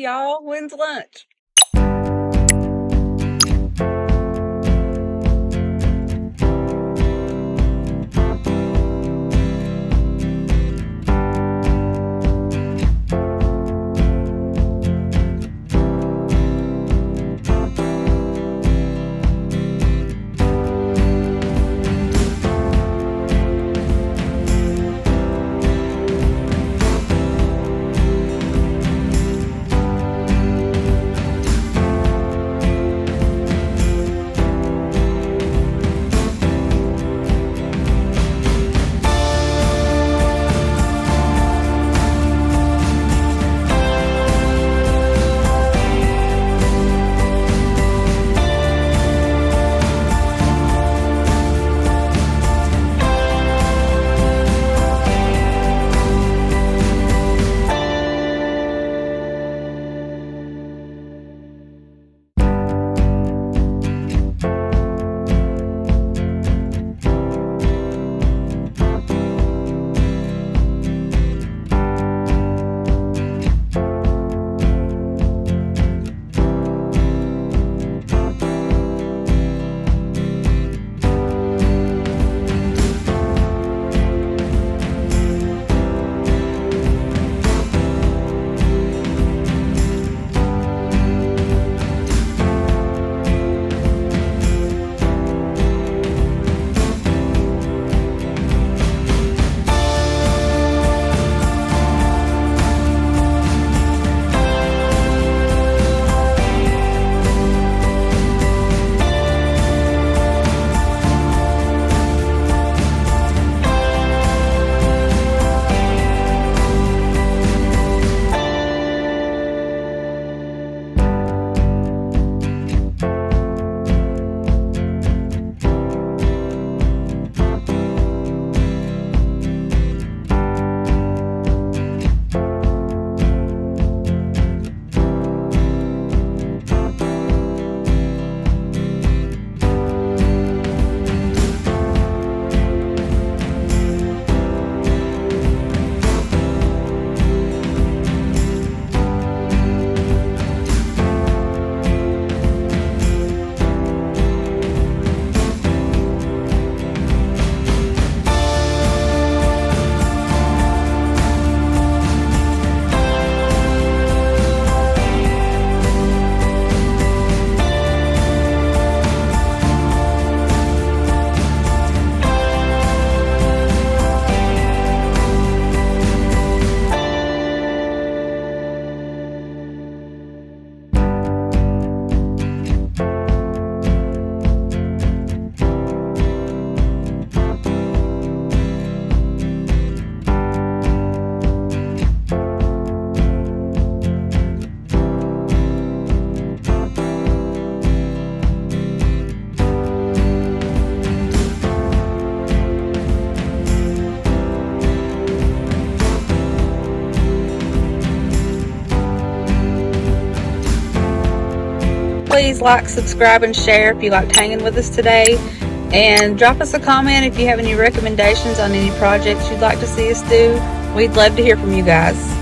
Hey y'all, when's lunch? Please like, subscribe, and share if you liked hanging with us today. And drop us a comment if you have any recommendations on any projects you'd like to see us do. We'd love to hear from you guys.